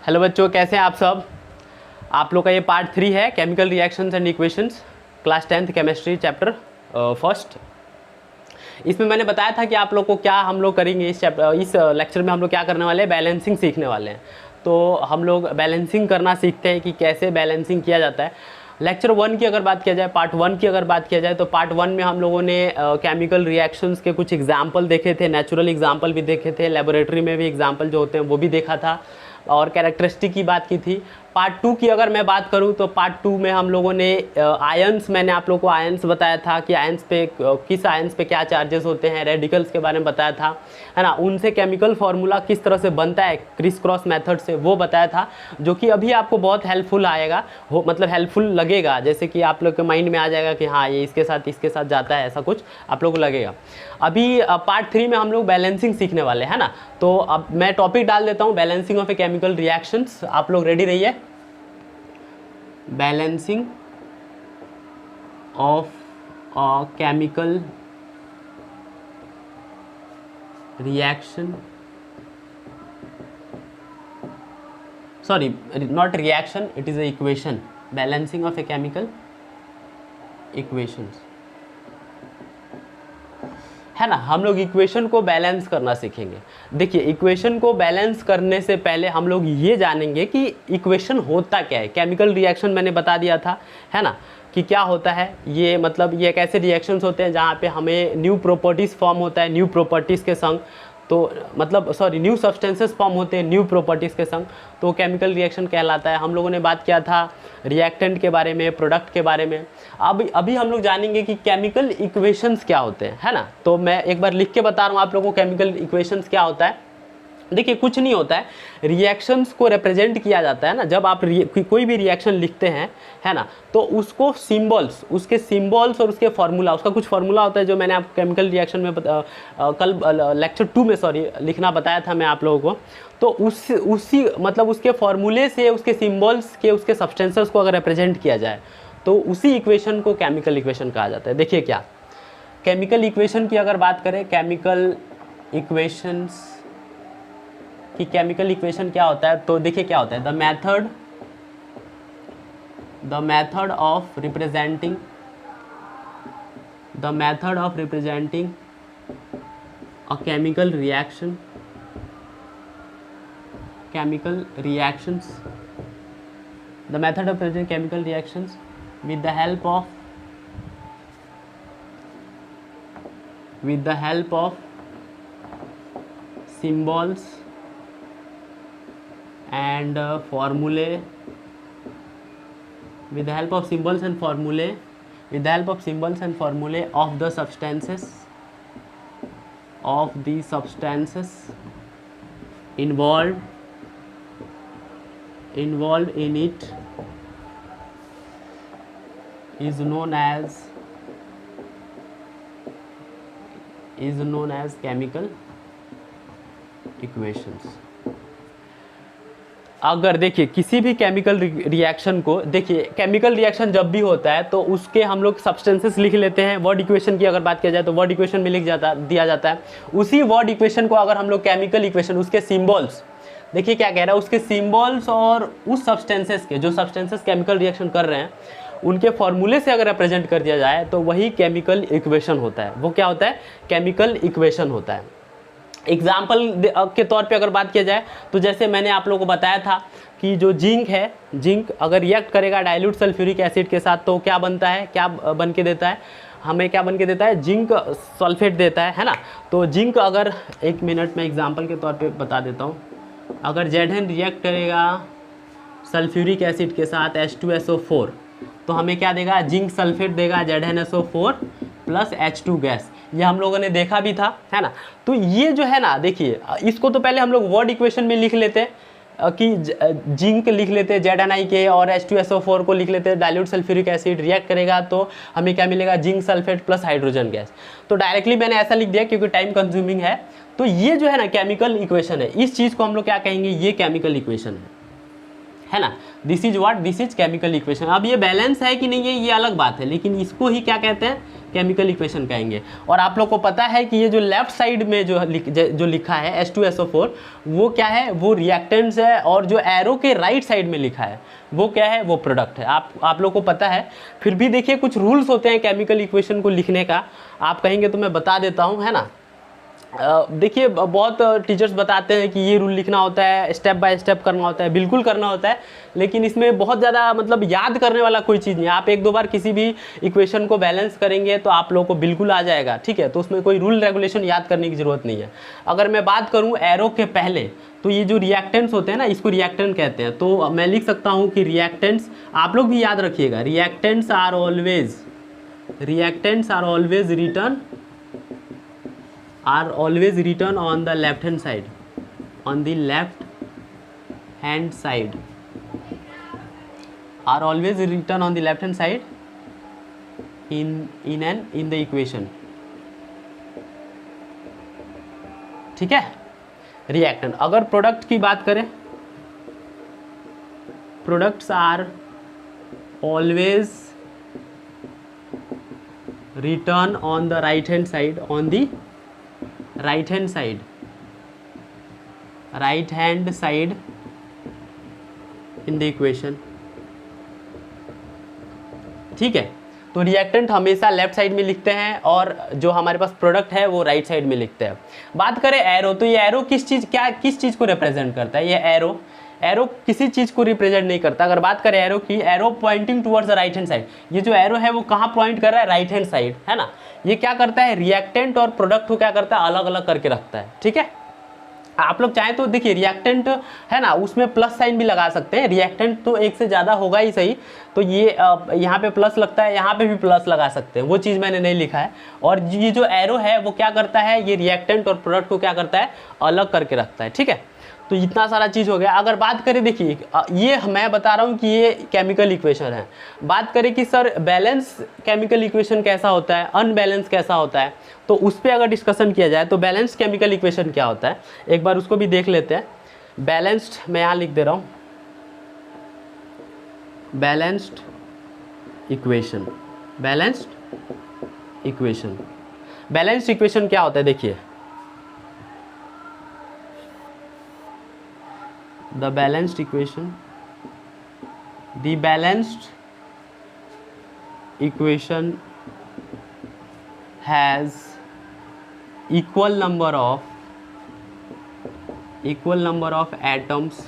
Hello बच्चों, कैसे हैं आप सब। आप लोग का ये पार्ट 3 है, chemical reactions and equations, class 10th chemistry chapter first. इसमें मैंने बताया था कि आप लोग को क्या हम लोग करेंगे इस लेक्चर में हम लोग क्या करने वाले हैं, बैलेंसिंग सीखने वाले हैं। तो हम लोग बैलेंसिंग करना सीखते हैं कि कैसे बैलेंसिंग किया जाता है। लेक्चर 1 की अगर बात किया जाए, पार्ट 1 की अगर बात किया जाए, तो पार्ट 1 में हम लोगों ने केमिकल रिएक्शंस के कुछ एग्जाम्पल देखे थे, नेचुरल एग्जाम्पल भी देखे थे, लेबोरेटरी में भी एग्जाम्पल जो होते हैं वो भी देखा था, और कैरेक्टरिस्टिक की बात की थी। पार्ट 2 की अगर मैं बात करूं तो पार्ट 2 में हम लोगों ने आयंस, मैंने आप लोगों को आयंस बताया था कि आयंस पे किस आयंस पे क्या चार्जेस होते हैं, रेडिकल्स के बारे में बताया था, है ना। उनसे केमिकल फार्मूला किस तरह से बनता है क्रिस क्रॉस मेथड से, वो बताया था, जो कि अभी आपको बहुत हेल्पफुल आएगा, मतलब हेल्पफुल लगेगा, जैसे कि आप लोग के माइंड में आ जाएगा कि हाँ ये इसके साथ जाता है, ऐसा कुछ आप लोग को लगेगा। अभी पार्ट 3 में हम लोग बैलेंसिंग सीखने वाले हैं ना। तो अब मैं टॉपिक डाल देता हूँ, balancing of a chemical reactions. आप लोग रेडी रहिए। Balancing of a chemical reaction, sorry not reaction, it is a equation. Balancing of a chemical equations, है ना। हम लोग इक्वेशन को बैलेंस करना सीखेंगे। देखिए, इक्वेशन को बैलेंस करने से पहले हम लोग ये जानेंगे कि इक्वेशन होता क्या है। केमिकल रिएक्शन मैंने बता दिया था, है ना, कि क्या होता है ये, मतलब ये एक ऐसे रिएक्शंस होते हैं जहाँ पे हमें न्यू प्रॉपर्टीज़ फॉर्म होता है, न्यू प्रॉपर्टीज़ के संग, तो मतलब सॉरी न्यू सब्सटेंसेस फॉर्म होते हैं न्यू प्रॉपर्टीज़ के संग, तो केमिकल रिएक्शन कहलाता है। हम लोगों ने बात किया था रिएक्टेंट के बारे में, प्रोडक्ट के बारे में। अभी हम लोग जानेंगे कि केमिकल इक्वेशंस क्या होते हैं, है ना। तो मैं एक बार लिख के बता रहा हूँ आप लोगों को केमिकल इक्वेशंस क्या होता है। देखिए, कुछ नहीं होता है, रिएक्शंस को रिप्रेजेंट किया जाता है ना। जब आप कोई भी रिएक्शन लिखते हैं, है ना, तो उसको सिंबल्स, उसके सिंबल्स और उसके फार्मूला, उसका कुछ फार्मूला होता है जो मैंने आपको केमिकल रिएक्शन में कल लेक्चर 2 में लिखना बताया था मैं आप लोगों को। तो उसी मतलब उसके फार्मूले से, उसके सिंबल्स के, उसके सब्सटेंसेस को अगर रिप्रेजेंट किया जाए तो उसी इक्वेशन को केमिकल इक्वेशन कहा जाता है। देखिए क्या, केमिकल इक्वेशन की अगर बात करें, केमिकल इक्वेशंस कि केमिकल इक्वेशन क्या होता है, तो देखिए क्या होता है, the method of representing a chemical reactions, the method of representing chemical reactions with the help of symbols and formulae, with the help of symbols and formulae of the substances involved in it is known as chemical equations। अगर देखिए किसी भी chemical reaction को, देखिए chemical reaction जब भी होता है तो उसके हम लोग सब्सटेंसेस लिख लेते हैं। वर्ड इक्वेशन की अगर बात किया जाए तो वर्ड इक्वेशन में दिया जाता है। उसी वर्ड इक्वेशन को अगर हम लोग केमिकल इक्वेशन, उसके सिंबल्स, देखिए क्या कह रहा है, उसके सिंबल्स और उस सब्सटेंसेस के, जो सब्सटेंसेस केमिकल रिएक्शन कर रहे हैं, उनके फॉर्मूले से अगर रिप्रेजेंट कर दिया जाए तो वही केमिकल इक्वेशन होता है। वो क्या होता है, केमिकल इक्वेशन होता है। एग्जाम्पल के तौर पे अगर बात किया जाए तो जैसे मैंने आप लोगों को बताया था कि जो जिंक है, जिंक अगर रिएक्ट करेगा डाइल्यूट सल्फ्यूरिक एसिड के साथ तो क्या बनता है, क्या बन के देता है हमें, क्या बन के देता है, जिंक सल्फेट देता है ना। तो जिंक अगर, एक मिनट में एग्जाम्पल के तौर पे बता देता हूँ, अगर Zn रिएक्ट करेगा सल्फ्यूरिक एसिड के साथ H2SO4 तो हमें क्या देगा, जिंक सल्फेट देगा, ZnSO4 प्लस H2 गैस। ये हम लोगों ने देखा भी था, है ना। तो ये जो है ना, देखिए इसको तो पहले हम लोग वर्ड इक्वेशन में लिख लेते हैं कि जिंक लिख लेते हैं ZnIK और H2SO4 को लिख लेते हैं डाइल्यूट सल्फ्यूरिक एसिड, रिएक्ट करेगा तो हमें क्या मिलेगा, zinc sulphate plus hydrogen gas. तो डायरेक्टली मैंने ऐसा लिख दिया क्योंकि टाइम कंज्यूमिंग है। तो ये जो है ना केमिकल इक्वेशन है, इस चीज़ को हम लोग क्या कहेंगे, ये केमिकल इक्वेशन है। है ना। This is what, this is chemical equation. अब ये बैलेंस है कि नहीं है ये अलग बात है, लेकिन इसको ही क्या कहते हैं, केमिकल इक्वेशन कहेंगे। और आप लोग को पता है कि ये जो लेफ्ट साइड में जो लिखा है H2SO4 वो क्या है, वो रिएक्टेंट्स है, और जो एरो के राइट साइड में लिखा है वो क्या है, वो प्रोडक्ट है। आप लोग को पता है। फिर भी देखिए कुछ रूल्स होते हैं केमिकल इक्वेशन को लिखने का, आप कहेंगे तो मैं बता देता हूँ, है ना। देखिए बहुत टीचर्स बताते हैं कि ये रूल लिखना होता है, स्टेप बाय स्टेप करना होता है, बिल्कुल करना होता है, लेकिन इसमें बहुत ज़्यादा मतलब याद करने वाला कोई चीज़ नहीं है। आप एक दो बार किसी भी इक्वेशन को बैलेंस करेंगे तो आप लोगों को बिल्कुल आ जाएगा, ठीक है। तो उसमें कोई रूल रेगुलेशन याद करने की ज़रूरत नहीं है। अगर मैं बात करूँ एरो के पहले, तो ये जो रिएक्टेंट्स होते हैं ना, इसको रिएक्टेंट कहते हैं। तो मैं लिख सकता हूँ कि रिएक्टेंट्स, आप लोग भी याद रखिएगा, reactants are always written are always written on the left hand side, on the left hand side, are always written on the left hand side in the equation, ठीक है। रिएक्टेंट, अगर प्रोडक्ट की बात करें, products are always written on the right hand side, on the right hand side in the equation, ठीक है। तो reactant हमेशा लेफ्ट साइड में लिखते हैं और जो हमारे पास प्रोडक्ट है वो राइट साइड में लिखते हैं। बात करें एरो, तो ये एरो किस चीज़ को रिप्रेजेंट करता है। ये एरो किसी चीज़ को रिप्रेजेंट नहीं करता। अगर बात करें एरो की, arrow pointing towards the right hand side, ये जो एरो है वो कहाँ पॉइंट कर रहा है, राइट हैंड साइड, है ना। ये क्या करता है, रिएक्टेंट और प्रोडक्ट को क्या करता है, अलग अलग करके रखता है, ठीक है। आप लोग चाहें तो देखिए रिएक्टेंट है ना, उसमें प्लस साइन भी लगा सकते हैं। रिएक्टेंट तो एक से ज़्यादा होगा ही सही, तो ये यहाँ पे प्लस लगता है, यहाँ पे भी प्लस लगा सकते हैं, वो चीज़ मैंने नहीं लिखा है। और ये जो एरो है वो क्या करता है, ये रिएक्टेंट और प्रोडक्ट को क्या करता है, अलग करके रखता है, ठीक है। तो इतना सारा चीज़ हो गया। अगर बात करें, देखिए ये मैं बता रहा हूँ कि ये केमिकल इक्वेशन है। बात करें कि सर बैलेंस केमिकल इक्वेशन कैसा होता है, अनबैलेंस कैसा होता है, तो उस पर अगर डिस्कशन किया जाए तो बैलेंस केमिकल इक्वेशन क्या होता है, एक बार उसको भी देख लेते हैं। बैलेंस्ड, मैं यहाँ लिख दे रहा हूँ, बैलेंस्ड इक्वेशन। बैलेंस्ड इक्वेशन क्या होता है, देखिए the balanced equation has equal number of atoms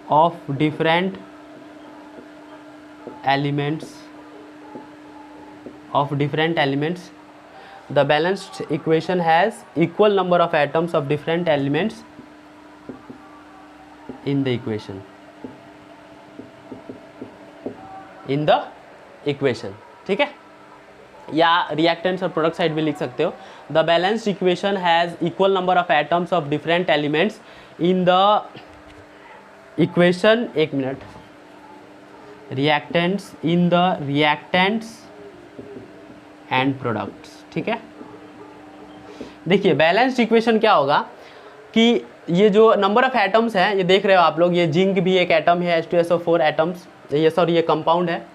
of different elements. The balanced equation has equal number of atoms of different elements in the equation. ठीक है, या रिएक्टेंट्स और प्रोडक्ट साइड भी लिख सकते हो। The balanced equation has equal number of atoms of different elements in the equation, एक minute, reactants and products, ठीक है। देखिए बैलेंस्ड इक्वेशन क्या होगा कि ये जो नंबर ऑफ एटम्स हैं, ये देख रहे हो आप लोग, ये जिंक भी एक एटम है, H2SO4 एटम्स, ये कंपाउंड है।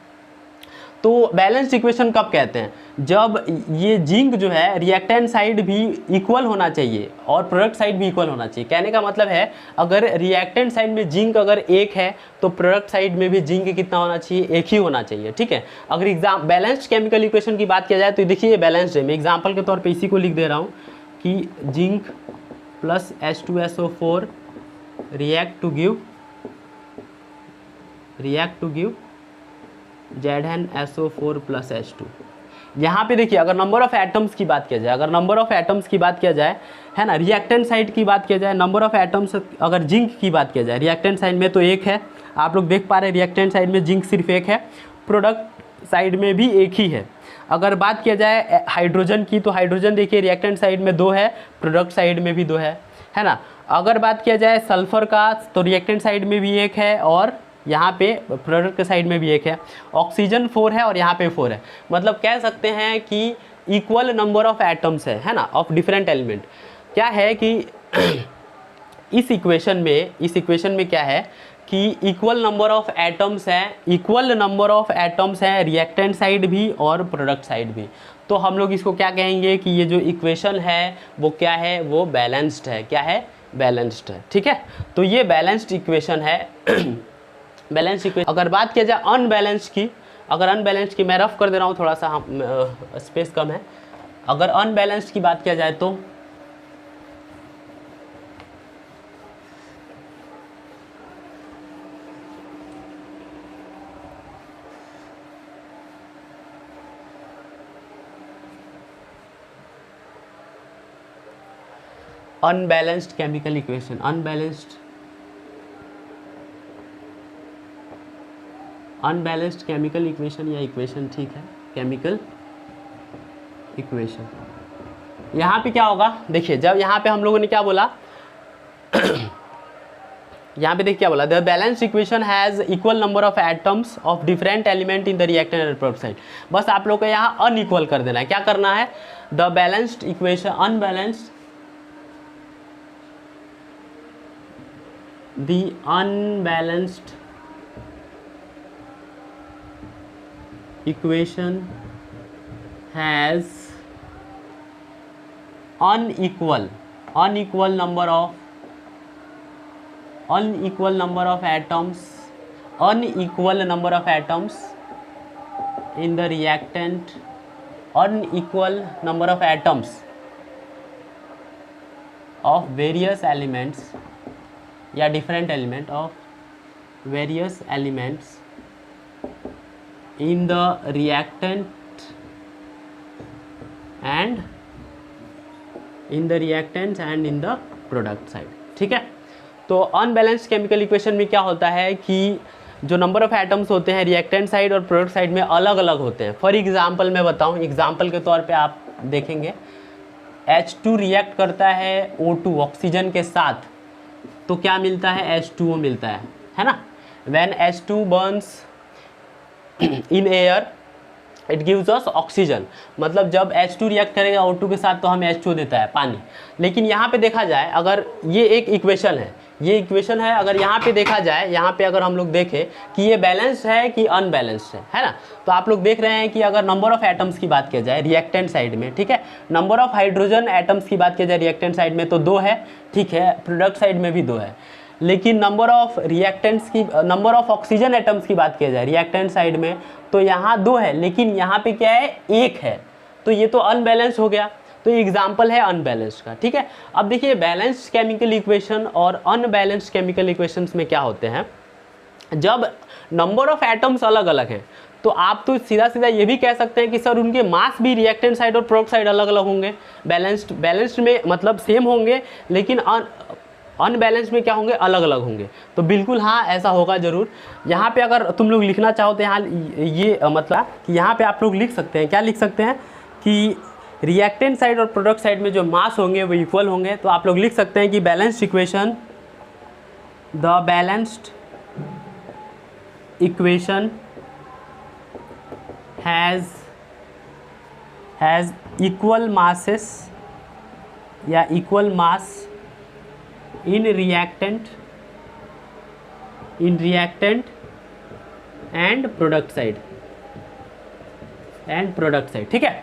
तो बैलेंस्ड इक्वेशन कब कहते हैं, जब ये जिंक जो है रिएक्टेंट साइड भी इक्वल होना चाहिए और प्रोडक्ट साइड भी इक्वल होना चाहिए। कहने का मतलब है अगर रिएक्टेंट साइड में जिंक अगर एक है तो प्रोडक्ट साइड में भी जिंक कितना होना चाहिए, एक ही होना चाहिए, ठीक है। अगर बैलेंस्ड केमिकल इक्वेशन की बात किया जाए तो देखिए ये बैलेंस्ड है। मैं एग्जाम्पल के तौर पर इसी को लिख दे रहा हूँ कि zinc plus H2SO4 react to give ZnSO4 plus H2। यहाँ पे देखिए अगर नंबर ऑफ एटम्स की बात किया जाए, है ना, रिएक्टेंट साइड की बात किया जाए, नंबर ऑफ एटम्स अगर जिंक की बात किया जाए, रिएक्टेंट साइड में तो एक है, आप लोग देख पा रहे हैं रिएक्टेंट साइड में जिंक सिर्फ एक है, प्रोडक्ट साइड में भी एक ही है। अगर बात किया जाए हाइड्रोजन की, तो हाइड्रोजन देखिए रिएक्टेंट साइड में 2 है, प्रोडक्ट साइड में भी 2 है ना। अगर बात किया जाए सल्फर का, तो रिएक्टेंट साइड में भी एक है और यहाँ पे प्रोडक्ट के साइड में भी एक है। ऑक्सीजन 4 है और यहाँ पे 4 है। मतलब कह सकते हैं कि इक्वल नंबर ऑफ एटम्स है ना, ऑफ डिफरेंट एलिमेंट। क्या है कि इस इक्वेशन में क्या है कि इक्वल नंबर ऑफ एटम्स हैं रिएक्टेंट साइड भी और प्रोडक्ट साइड भी। तो हम लोग इसको क्या कहेंगे कि ये जो इक्वेशन है वो क्या है, वो बैलेंस्ड है। क्या है? बैलेंस्ड है। ठीक है, तो ये बैलेंस्ड इक्वेशन है। Balanced equation. अगर बात किया जाए अनबैलेंस्ड की, मैं रफ कर दे रहा हूँ, थोड़ा सा स्पेस कम है। अगर अनबैलेंस्ड की बात किया जाए तो unbalanced chemical equation, unbalanced chemical equation या इक्वेशन, ठीक है, केमिकल इक्वेशन। यहाँ पे क्या होगा, देखिए जब यहाँ पे हम लोगों ने क्या बोला यहाँ पे देखिए क्या बोला, the balanced equation has equal number of atoms of different element in the reactant and product side. बस आप लोग को यहाँ अनइक्वल कर देना है। क्या करना है? The balanced equation, unbalanced equation has unequal number of atoms in the reactant, unequal number of atoms of various elements या different element of various elements in the reactant and in the product side। ठीक है, तो unbalanced chemical equation में क्या होता है कि जो नंबर ऑफ एटम्स होते हैं रिएक्टेंट साइड और प्रोडक्ट साइड में अलग अलग होते हैं। फॉर एग्जांपल मैं बताऊं, एग्जांपल के तौर पे आप देखेंगे H2 रिएक्ट करता है O2 ऑक्सीजन के साथ, तो क्या मिलता है? H2O मिलता है ना। When H2 Burns in air it gives us oxygen, मतलब जब H2 रिएक्ट करेगा O2 के साथ तो हमें H2 देता है, पानी। लेकिन यहाँ पे देखा जाए, अगर ये एक इक्वेशन है, अगर यहाँ पे देखा जाए, यहाँ पे अगर हम लोग देखें कि ये बैलेंस्ड है कि अनबैलेंस्ड है ना, तो आप लोग देख रहे हैं कि अगर नंबर ऑफ एटम्स की बात किया जाए रिएक्टेंट साइड में, ठीक है, नंबर ऑफ हाइड्रोजन एटम्स की बात किया जाए रिएक्टेंट साइड में तो 2 है, ठीक है, प्रोडक्ट साइड में भी 2 है। लेकिन नंबर ऑफ ऑक्सीजन एटम्स की बात किया जाए रिएक्टेंट साइड में तो यहाँ 2 है, लेकिन यहाँ पे क्या है? 1 है। तो ये तो अनबैलेंस हो गया। तो ये एग्जाम्पल है अनबैलेंस्ड का। ठीक है, अब देखिए बैलेंस्ड केमिकल इक्वेशन और अनबैलेंस्ड केमिकल इक्वेशंस में क्या होते हैं, जब नंबर ऑफ एटम्स अलग अलग हैं तो आप तो सीधा ये भी कह सकते हैं कि सर उनके मास भी रिएक्टेंट साइड और प्रोडक्ट साइड अलग अलग होंगे। बैलेंस्ड में मतलब सेम होंगे, लेकिन अनबैलेंस में क्या होंगे? अलग अलग होंगे। तो बिल्कुल हाँ, ऐसा होगा ज़रूर। यहाँ पे अगर तुम लोग लिखना चाहो तो यहाँ ये मतलब कि यहाँ पे आप लोग लिख सकते हैं, क्या लिख सकते हैं कि रिएक्टेंट साइड और प्रोडक्ट साइड में जो मास होंगे वो इक्वल होंगे। तो आप लोग लिख सकते हैं कि balanced equation, the balanced equation has equal masses या equal mass in reactant and product side ठीक है,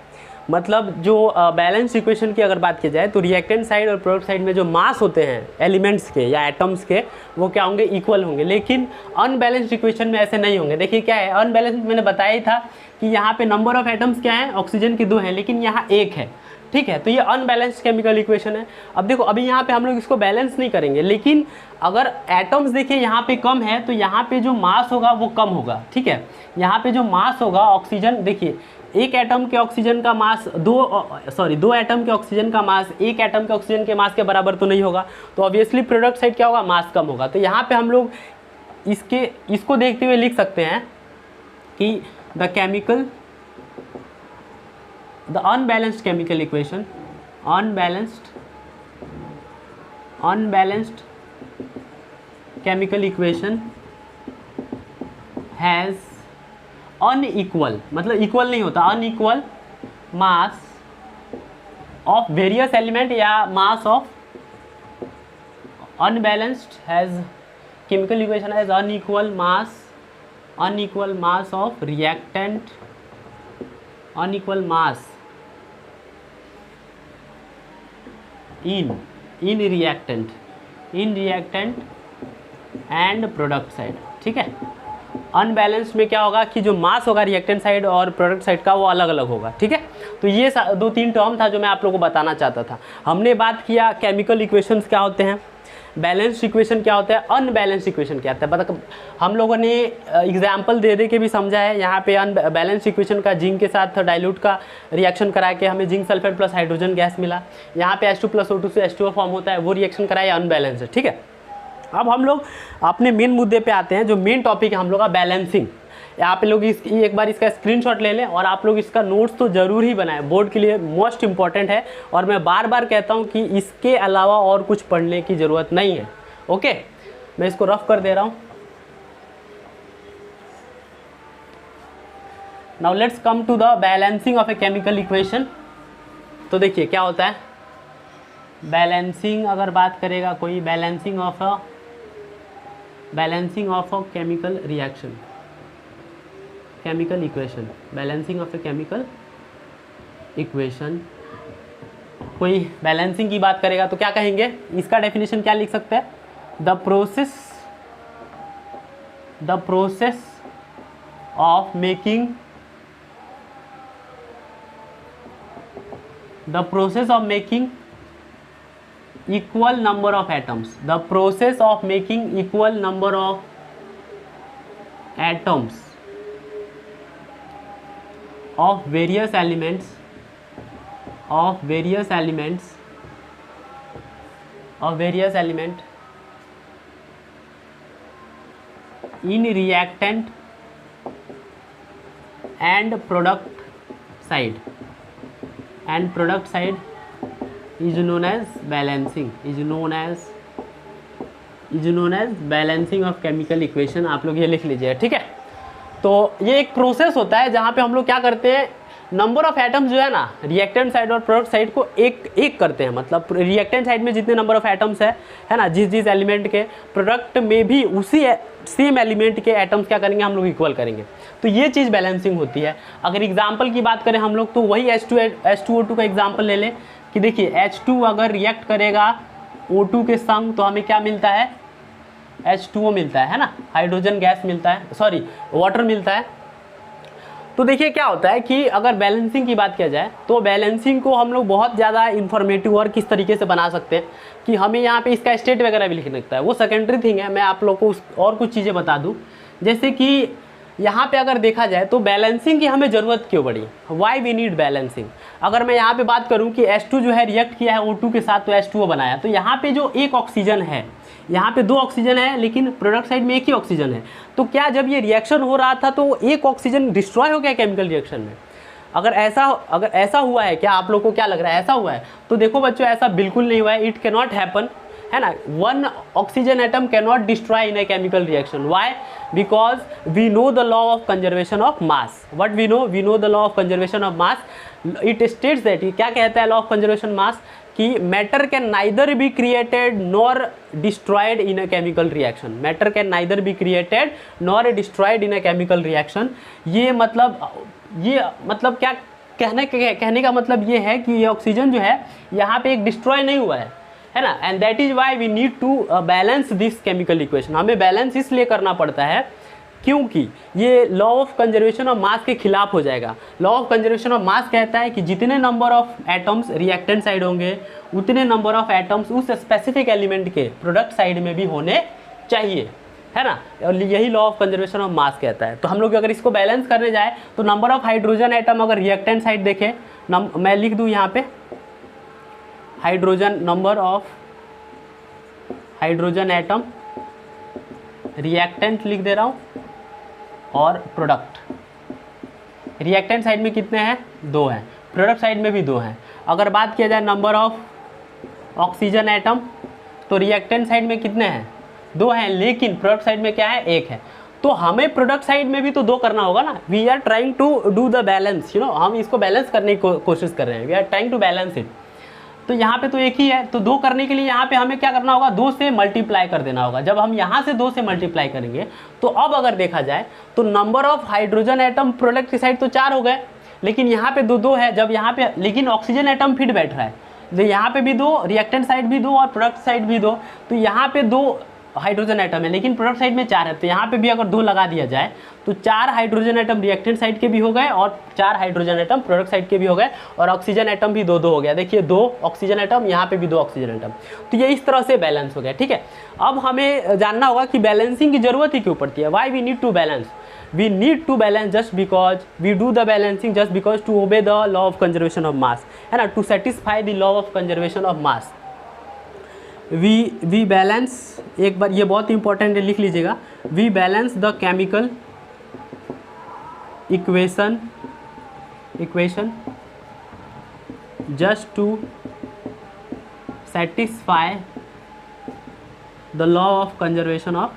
मतलब जो बैलेंस इक्वेशन की अगर बात की जाए तो रिएक्टेंट साइड और प्रोडक्ट साइड में जो मास होते हैं एलिमेंट्स के या एटम्स के वो क्या होंगे? इक्वल होंगे। लेकिन अनबैलेंस्ड इक्वेशन में ऐसे नहीं होंगे। देखिए क्या है अनबैलेंस्ड, मैंने बताया ही था कि यहाँ पे नंबर ऑफ एटम्स क्या है? ऑक्सीजन की 2 हैं, लेकिन यहाँ 1 है। ठीक है, तो ये अनबैलेंस्ड केमिकल इक्वेशन है। अब देखो अभी यहाँ पे हम लोग इसको बैलेंस नहीं करेंगे, लेकिन अगर एटम्स देखिए यहाँ पे कम है तो यहाँ पे जो मास होगा वो कम होगा। ठीक है, यहाँ पे जो मास होगा ऑक्सीजन, देखिए एक एटम के ऑक्सीजन का मास दो एटम के ऑक्सीजन का मास एक एटम के ऑक्सीजन के मास के बराबर तो नहीं होगा। तो ऑब्वियसली प्रोडक्ट साइड क्या होगा? मास कम होगा। तो यहाँ पे हम लोग इसको देखते हुए लिख सकते हैं कि the unbalanced chemical equation, unbalanced chemical equation has unequal, मतलब इक्वल नहीं होता, unequal mass of various element या mass unbalanced has chemical equation has unequal mass of reactant, unequal mass in reactant and product side. ठीक है, unbalanced में क्या होगा कि जो मास होगा रिएक्टेंट साइड और प्रोडक्ट साइड का वो अलग अलग होगा। ठीक है, तो ये 2-3 टर्म था जो मैं आप लोगों को बताना चाहता था। हमने बात किया केमिकल इक्वेशंस क्या होते हैं, बैलेंस्ड इक्वेशन क्या होता है, अनबैलेंस्ड इक्वेशन क्या होता है। मतलब हम लोगों ने एग्जाम्पल दे के भी समझा है। यहाँ पे अनबैलेंस्ड इक्वेशन का जिंक के साथ डाइल्यूट का रिएक्शन करा के हमें zinc sulphate plus hydrogen gas मिला। यहाँ पे H2 + O2 से H2O फॉर्म होता है, वो रिएक्शन कराया अनबैलेंस्ड है। ठीक है, अब हम लोग अपने मेन मुद्दे पे आते हैं। जो मेन टॉपिक है हम लोग का बैलेंसिंग। आप लोग एक बार इसका स्क्रीनशॉट ले लें और आप लोग इसका नोट्स तो ज़रूर ही बनाएं, बोर्ड के लिए मोस्ट इंपॉर्टेंट है। और मैं बार बार कहता हूं कि इसके अलावा और कुछ पढ़ने की ज़रूरत नहीं है। ओके, मैं इसको रफ कर दे रहा हूं। Now let's come to the balancing of a chemical equation. तो देखिए क्या होता है बैलेंसिंग, अगर बात करेगा कोई balancing of a chemical reaction, chemical equation, balancing of a chemical equation. कोई बैलेंसिंग की बात करेगा तो क्या कहेंगे, इसका डेफिनेशन क्या लिख सकते हैं, the process of making equal number of atoms, the process of making equal number of atoms of various elements in reactant and product side is known as balancing of chemical equation. आप लोग ये लिख लीजिए। ठीक है, तो ये एक प्रोसेस होता है जहाँ पे हम लोग क्या करते हैं, नंबर ऑफ एटम्स जो है ना रिएक्टेंट साइड और प्रोडक्ट साइड को एक करते हैं। मतलब रिएक्टेंट साइड में जितने नंबर ऑफ एटम्स है ना, जिस एलिमेंट के, प्रोडक्ट में भी उसी सेम एलिमेंट के एटम्स क्या करेंगे, हम लोग इक्वल करेंगे। तो ये चीज़ बैलेंसिंग होती है। अगर एग्जाम्पल की बात करें हम लोग तो वही H2O2 का एग्जाम्पल ले लें कि देखिए H2 अगर रिएक्ट करेगा O2 के संग तो हमें क्या मिलता है, H2O मिलता है ना, हाइड्रोजन गैस मिलता है, सॉरी वाटर मिलता है। तो देखिए क्या होता है कि अगर बैलेंसिंग की बात किया जाए तो बैलेंसिंग को हम लोग बहुत ज़्यादा इन्फॉर्मेटिव और किस तरीके से बना सकते हैं कि हमें यहाँ पे इसका स्टेट वगैरह भी लिखना लगता है, वो सेकेंडरी थिंग है। मैं आप लोग को और कुछ चीज़ें बता दूँ, जैसे कि यहाँ पे अगर देखा जाए तो बैलेंसिंग की हमें ज़रूरत क्यों पड़ी, वाई वी नीड बैलेंसिंग। अगर मैं यहाँ पे बात करूँ कि H2 जो है रिएक्ट किया है O2 के साथ तो H2O बनाया, तो यहाँ पे जो एक ऑक्सीजन है, यहाँ पे 2 ऑक्सीजन है लेकिन प्रोडक्ट साइड में एक ही ऑक्सीजन है। तो क्या जब ये रिएक्शन हो रहा था तो एक ऑक्सीजन डिस्ट्रॉय हो गया केमिकल रिएक्शन में? अगर ऐसा हुआ है, क्या आप लोग को क्या लग रहा है ऐसा हुआ है? तो देखो बच्चों, ऐसा बिल्कुल नहीं हुआ है, इट कैन नॉट हैपन, है ना। 1 oxygen atom can not destroy in a chemical reaction. Why? Because we know the law of conservation of mass. What we know the law of conservation of mass. It states that, क्या कहता है law of conservation mass, कि matter can neither be created nor destroyed in a chemical reaction. Matter can neither be created nor destroyed in a chemical reaction. ये मतलब क्या कहने का मतलब ये है कि ये ऑक्सीजन जो है यहाँ पे एक डिस्ट्रॉय नहीं हुआ है ना। And that is why we need to balance this chemical equation. हमें बैलेंस इसलिए करना पड़ता है क्योंकि ये law of conservation of mass के खिलाफ हो जाएगा। Law of conservation of mass कहता है कि जितने number of atoms reactant side होंगे उतने नंबर ऑफ एटम्स उस स्पेसिफिक एलिमेंट के प्रोडक्ट साइड में भी होने चाहिए, है ना। और यही law of conservation of mass कहता है। तो हम लोग अगर इसको बैलेंस करने जाए तो नंबर ऑफ हाइड्रोजन एटम अगर रिएक्टेंट साइड देखें, मैं लिख दूँ यहाँ पे hydrogen, number of hydrogen atom, reactant लिख दे रहा हूँ, और प्रोडक्ट। रिएक्टेंट साइड में कितने हैं? 2 हैं, प्रोडक्ट साइड में भी 2 हैं। अगर बात किया जाए नंबर ऑफ ऑक्सीजन एटम तो रिएक्टेंट साइड में कितने हैं? 2 हैं, लेकिन प्रोडक्ट साइड में क्या है? 1 है। तो हमें प्रोडक्ट साइड में भी तो 2 करना होगा ना। We are trying to do the balance, हम इसको बैलेंस करने की कोशिश कर रहे हैं। We are trying to balance it. तो यहाँ पे तो एक ही है, तो 2 करने के लिए यहाँ पे हमें क्या करना होगा, 2 से मल्टीप्लाई कर देना होगा। जब हम यहाँ से 2 से मल्टीप्लाई करेंगे तो अब अगर देखा जाए तो number of hydrogen atom product की साइड तो 4 हो गए, लेकिन यहाँ पे 2 है। जब यहाँ पे लेकिन ऑक्सीजन एटम फिट बैठ रहा है, तो यहाँ पे भी 2, रिएक्टेंट साइड भी 2 और प्रोडक्ट साइड भी 2, तो यहाँ पे 2 हाइड्रोजन एटम है लेकिन प्रोडक्ट साइड में 4 है, तो यहाँ पे भी अगर 2 लगा दिया जाए तो 4 हाइड्रोजन एटम रिएक्टेंट साइड के भी हो गए और 4 हाइड्रोजन एटम प्रोडक्ट साइड के भी हो गए, और ऑक्सीजन एटम भी 2 हो गया। देखिए 2 ऑक्सीजन एटम, यहाँ पे भी 2 ऑक्सीजन एटम, तो ये इस तरह से बैलेंस हो गया। ठीक है, अब हमें जानना होगा कि बैलेंसिंग की जरूरत ही क्यों पड़ती है, why we need to balance. We need to balance just because we do the balancing just because to obey the law of conservation of mass, है ना, to satisfy the law of conservation of mass. We balance, एक बार ये बहुत important है, लिख लीजिएगा, we balance the chemical equation just to satisfy the law of conservation of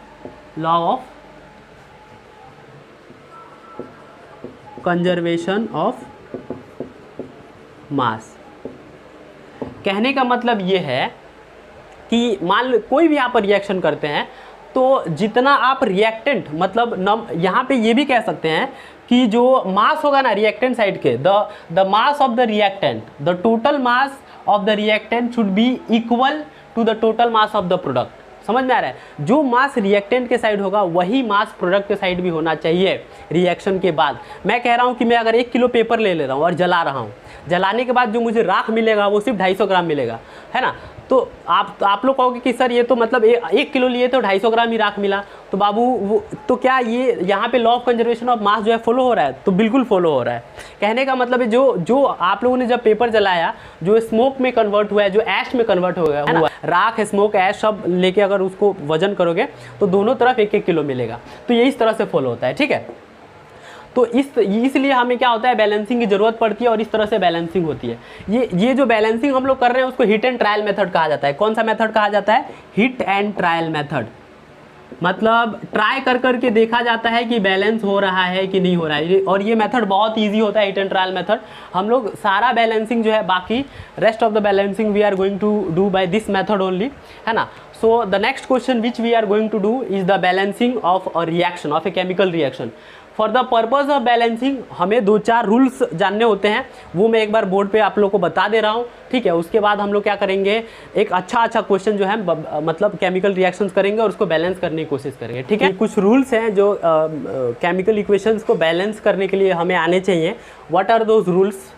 मास। कहने का मतलब ये है कि मान लो कोई भी आप रिएक्शन करते हैं तो जितना आप रिएक्टेंट मतलब यहाँ पे ये भी कह सकते हैं कि जो मास होगा ना रिएक्टेंट साइड के, the mass of the reactant, the total mass of the reactant should be equal to the total mass of the product. समझ में आ रहा है, जो मास रिएक्टेंट के साइड होगा वही मास प्रोडक्ट के साइड भी होना चाहिए रिएक्शन के बाद। मैं कह रहा हूँ कि मैं अगर 1 किलो पेपर ले रहा हूँ और जला रहा हूँ, जलाने के बाद जो मुझे राख मिलेगा वो सिर्फ 250 ग्राम मिलेगा, है ना। तो आप लोग कहोगे कि सर ये तो मतलब 1 किलो लिए तो 250 ग्राम ही राख मिला, तो बाबू वो तो क्या ये यहाँ पे लॉ ऑफ कंजर्वेशन ऑफ मास जो है फॉलो हो रहा है? तो बिल्कुल फॉलो हो रहा है। कहने का मतलब है जो आप लोगों ने जब पेपर जलाया, जो स्मोक में कन्वर्ट हुआ है, जो ऐश में कन्वर्ट हो गया है ना, राख स्मोक ऐश सब लेके अगर उसको वजन करोगे तो दोनों तरफ 1-1 किलो मिलेगा। तो ये इस तरह से फॉलो होता है। ठीक है, तो इसलिए हमें क्या होता है, बैलेंसिंग की जरूरत पड़ती है और इस तरह से बैलेंसिंग होती है। ये जो बैलेंसिंग हम लोग कर रहे हैं उसको हिट एंड ट्रायल मेथड कहा जाता है। कौन सा मेथड कहा जाता है? Hit and trial method. मतलब ट्राई कर करके देखा जाता है कि बैलेंस हो रहा है कि नहीं हो रहा है, और ये मेथड बहुत इजी होता है, हिट एंड ट्रायल मेथड। हम लोग सारा बैलेंसिंग जो है, बाकी rest of the balancing we are going to do by this method only, है ना। So the next question which we are going to do is the balancing of a reaction, of a chemical reaction. For the purpose of balancing हमें 2-4 rules जानने होते हैं, वो मैं एक बार board पे आप लोग को बता दे रहा हूँ। ठीक है, उसके बाद हम लोग क्या करेंगे, एक अच्छा क्वेश्चन जो है मतलब केमिकल रिएक्शंस करेंगे और उसको बैलेंस करने की कोशिश करेंगे। ठीक है, कुछ रूल्स हैं जो केमिकल इक्वेशंस को बैलेंस करने के लिए हमें आने चाहिए। What are those rules?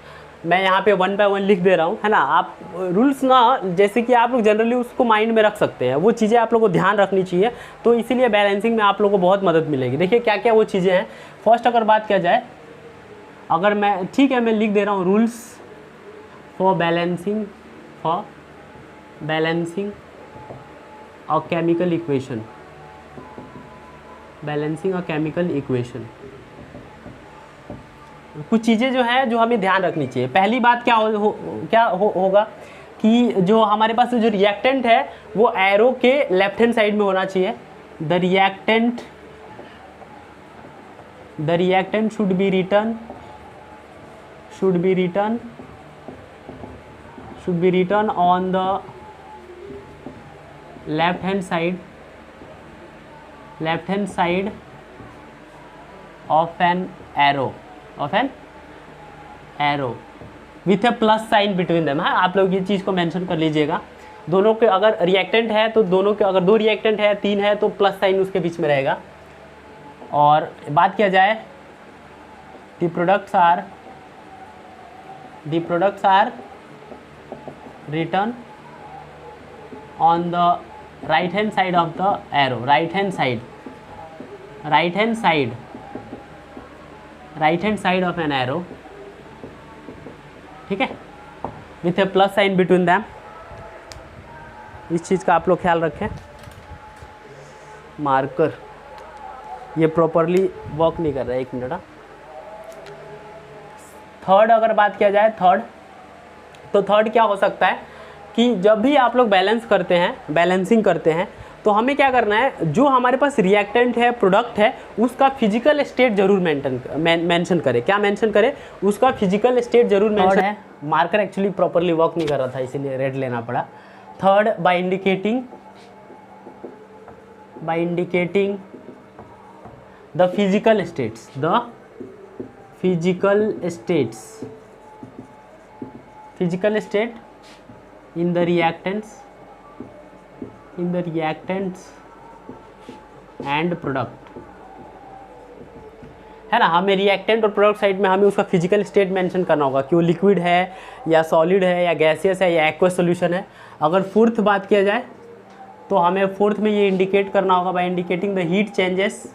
मैं यहाँ पे 1 बाय 1 लिख दे रहा हूँ, है ना। आप रूल्स ना, जैसे कि आप लोग जनरली उसको माइंड में रख सकते हैं, वो चीज़ें आप लोग को ध्यान रखनी चाहिए, तो इसीलिए बैलेंसिंग में आप लोग को बहुत मदद मिलेगी। देखिए क्या क्या वो चीज़ें हैं। फर्स्ट अगर बात किया जाए, अगर मैं, ठीक है, मैं लिख दे रहा हूँ rules for balancing a chemical equation, balancing a chemical equation. कुछ चीज़ें जो हैं जो हमें ध्यान रखनी चाहिए। पहली बात क्या होगा कि जो हमारे पास जो रिएक्टेंट है वो एरो के लेफ्ट हैंड साइड में होना चाहिए। The reactant should be written on the left hand side of an arrow with a plus sign between them. हाँ, आप लोग ये चीज़ को मेंशन कर लीजिएगा। दोनों के अगर रिएक्टेंट है तो दोनों के, अगर 2 रिएक्टेंट है, 3 है, तो प्लस साइन उसके बीच में रहेगा। और बात किया जाए, the products are written on the right hand side of the arrow, right hand side of an arrow. ठीक है, with a plus sign between them. इस चीज़ का आप लोग ख्याल रखें। मार्कर ये प्रॉपरली वर्क नहीं कर रहा है, 1 मिनट। थर्ड अगर बात किया जाए, थर्ड क्या हो सकता है कि जब भी आप लोग बैलेंसिंग करते हैं तो हमें क्या करना है, जो हमारे पास रिएक्टेंट है, प्रोडक्ट है, उसका फिजिकल स्टेट जरूर मेंशन करे। क्या मेंशन करे? उसका फिजिकल स्टेट जरूर मेंशन है। मार्कर एक्चुअली प्रॉपरली वर्क नहीं कर रहा था, इसीलिए रेड लेना पड़ा। Third, by indicating the physical states, physical state in the reactants and product, है ना। हमें रिएक्टेंट और प्रोडक्ट साइड में हमें उसका फिजिकल स्टेट मेंशन करना होगा कि वो लिक्विड है या सॉलिड है या गैसियस है या एक्वस सॉल्यूशन है। अगर फोर्थ बात किया जाए तो हमें फोर्थ में ये इंडिकेट करना होगा by indicating the heat changes,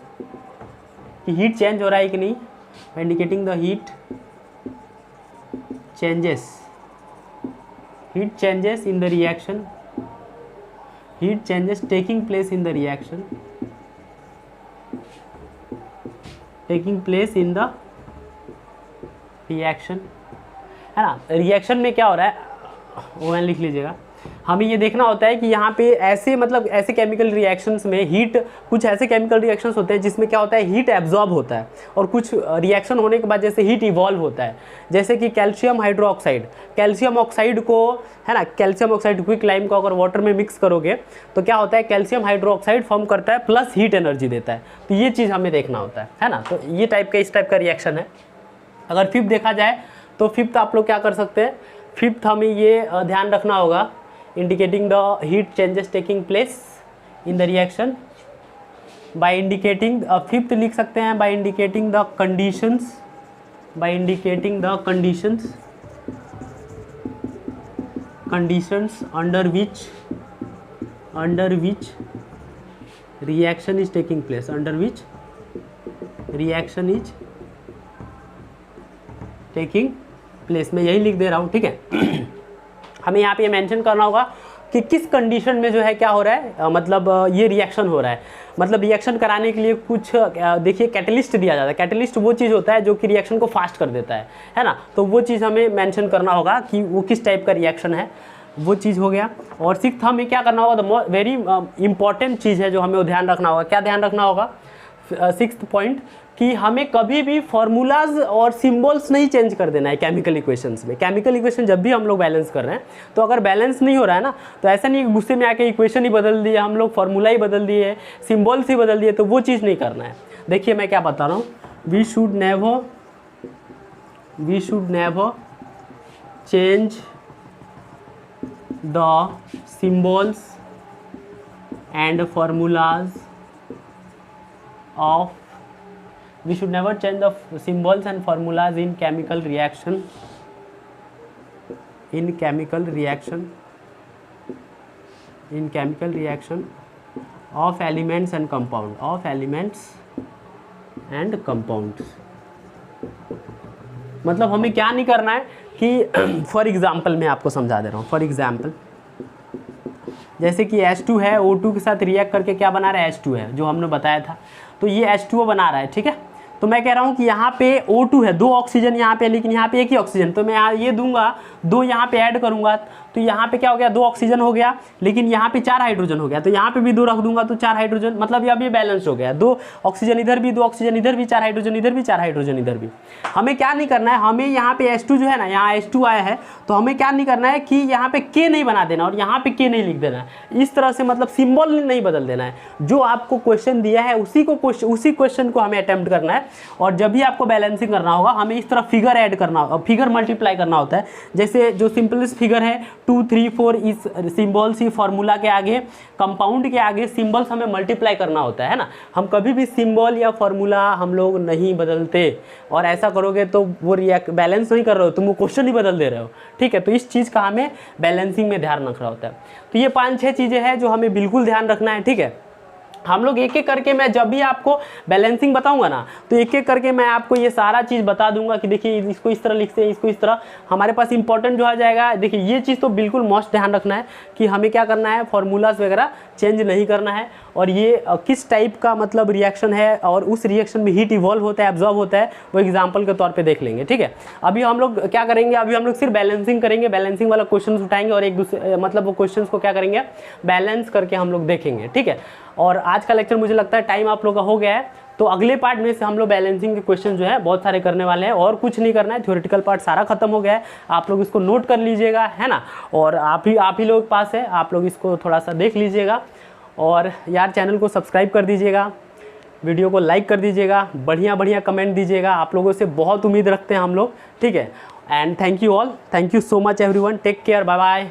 कि हीट चेंज हो रहा है कि नहीं, by indicating the heat changes in the reaction, heat changes taking place in the reaction, है ना। रिएक्शन में क्या हो रहा है वो लिख लीजिएगा। हमें ये देखना होता है कि यहाँ पे ऐसे मतलब ऐसे केमिकल रिएक्शंस में हीट, कुछ ऐसे केमिकल रिएक्शंस होते हैं जिसमें क्या होता है, हीट एब्जॉर्ब होता है, और कुछ रिएक्शन होने के बाद जैसे हीट इवॉल्व होता है। जैसे कि कैल्शियम हाइड्रोक्साइड, कैल्शियम ऑक्साइड को, है ना, कैल्शियम ऑक्साइड क्विक लाइम को अगर वाटर में मिक्स करोगे तो क्या होता है, कैल्शियम हाइड्रोक्साइड फॉर्म करता है प्लस हीट एनर्जी देता है। तो ये चीज़ हमें देखना होता है ना। तो ये टाइप का, इस टाइप का रिएक्शन है। अगर फिफ्थ देखा जाए तो फिफ्थ आप लोग क्या कर सकते हैं, फिफ्थ हमें ये ध्यान रखना होगा, indicating the heat changes taking place in the reaction by indicating, fifth लिख सकते हैं by indicating the conditions, under which reaction is taking place, मैं यही लिख दे रहा हूँ, ठीक है। हमें यहाँ पे ये मेंशन करना होगा कि किस कंडीशन में जो है क्या हो रहा है, मतलब ये रिएक्शन हो रहा है। मतलब रिएक्शन कराने के लिए कुछ देखिए कैटलिस्ट दिया जाता है। कैटलिस्ट वो चीज़ होता है जो कि रिएक्शन को फास्ट कर देता है ना। तो वो चीज़ हमें मेंशन करना होगा कि वो किस टाइप का रिएक्शन है, वो चीज़ हो गया। और सिक्स्थ हमें क्या करना होगा, द वेरी इंपॉर्टेंट चीज़ है जो हमें ध्यान रखना होगा। क्या ध्यान रखना होगा? सिक्स्थ पॉइंट कि हमें कभी भी फॉर्मूलाज और सिंबल्स नहीं चेंज कर देना है केमिकल इक्वेशंस में। केमिकल इक्वेशन जब भी हम लोग बैलेंस कर रहे हैं, तो अगर बैलेंस नहीं हो रहा है ना, तो ऐसा नहीं गुस्से में आके इक्वेशन ही बदल दिया, हम लोग फार्मूला ही बदल दिए, सिंबल्स ही बदल दिए, तो वो चीज़ नहीं करना है। देखिए मैं क्या बता रहा हूँ, we should never change the symbols and formulas of, we should never change the symbols and formulas in chemical reaction, of elements and compounds, मतलब हमें क्या नहीं करना है कि फॉर एग्जाम्पल मैं आपको समझा दे रहा हूँ। फॉर एग्जाम्पल जैसे कि H2 है, O2 के साथ रिएक्ट करके क्या बना रहा है, H2 है, जो हमने बताया था। तो ये H2O बना रहा है, ठीक है। तो मैं कह रहा हूँ कि यहाँ पे O2 है, 2 ऑक्सीजन यहाँ पे, लेकिन यहाँ पे एक ही ऑक्सीजन, तो मैं यहाँ ये दूंगा, 2 यहाँ पे ऐड करूँगा, तो यहाँ पे क्या हो गया, 2 ऑक्सीजन हो गया, लेकिन यहाँ पे 4 हाइड्रोजन हो गया, तो यहाँ पे भी 2 रख दूंगा तो 4 हाइड्रोजन, मतलब अब ये बैलेंस हो गया, 2 ऑक्सीजन इधर भी, 2 ऑक्सीजन इधर भी, 4 हाइड्रोजन इधर भी, 4 हाइड्रोजन इधर भी। हमें क्या नहीं करना है, हमें यहाँ पे H2 जो है ना, यहाँ H2 आया है, तो हमें क्या नहीं करना है कि यहाँ पे K नहीं बना देना और यहाँ पे K नहीं लिख देना है। इस तरह से मतलब सिंबल नहीं बदल देना है। जो आपको क्वेश्चन दिया है उसी क्वेश्चन को हमें अटेम्प्ट करना है। और जब भी आपको बैलेंसिंग करना होगा, हमें इस तरह फिगर ऐड करना होगा, फिगर मल्टीप्लाई करना होता है। जैसे जो सिंपलेस्ट फिगर है 2, 3, 4, इस सिंबल्स ही फॉर्मूला के आगे, कंपाउंड के आगे सिंबल्स हमें मल्टीप्लाई करना होता है ना। हम कभी भी सिंबल या फॉर्मूला हम लोग नहीं बदलते, और ऐसा करोगे तो वो बैलेंस नहीं कर रहे हो, तुम वो क्वेश्चन ही बदल दे रहे हो, ठीक है। तो इस चीज़ का हमें बैलेंसिंग में ध्यान रखना होता है। तो ये 5-6 चीज़ें हैं जो हमें बिल्कुल ध्यान रखना है, ठीक है। हम लोग एक एक करके, मैं जब भी आपको बैलेंसिंग बताऊंगा ना, तो एक एक करके मैं आपको ये सारा चीज़ बता दूंगा कि देखिए इसको इस तरह लिखते हैं, इसको इस तरह। हमारे पास इंपॉर्टेंट जो आ जाएगा, देखिए ये चीज़ तो बिल्कुल मस्ट ध्यान रखना है कि हमें क्या करना है, फॉर्मूलाज वगैरह चेंज नहीं करना है। और ये किस टाइप का मतलब रिएक्शन है और उस रिएक्शन में हीट इवॉल्व होता है, एब्जॉर्ब होता है, वो एग्जाम्पल के तौर पे देख लेंगे। ठीक है, अभी हम लोग क्या करेंगे, अभी हम लोग सिर्फ बैलेंसिंग करेंगे, बैलेंसिंग वाला क्वेश्चन उठाएंगे और एक दूसरे मतलब वो क्वेश्चन को क्या करेंगे, बैलेंस करके हम लोग देखेंगे। ठीक है, और आज का लेक्चर मुझे लगता है टाइम आप लोग का हो गया है, तो अगले पार्ट में से हम लोग बैलेंसिंग के क्वेश्चन जो है बहुत सारे करने वाले हैं और कुछ नहीं करना है, थ्योरेटिकल पार्ट सारा खत्म हो गया है, आप लोग इसको नोट कर लीजिएगा, है ना। और आप ही लोग के पास है, आप लोग इसको थोड़ा सा देख लीजिएगा और यार चैनल को सब्सक्राइब कर दीजिएगा, वीडियो को लाइक कर दीजिएगा, बढ़िया बढ़िया कमेंट दीजिएगा, आप लोगों से बहुत उम्मीद रखते हैं हम लोग। ठीक है, and thank you all, thank you so much everyone, take care, bye bye.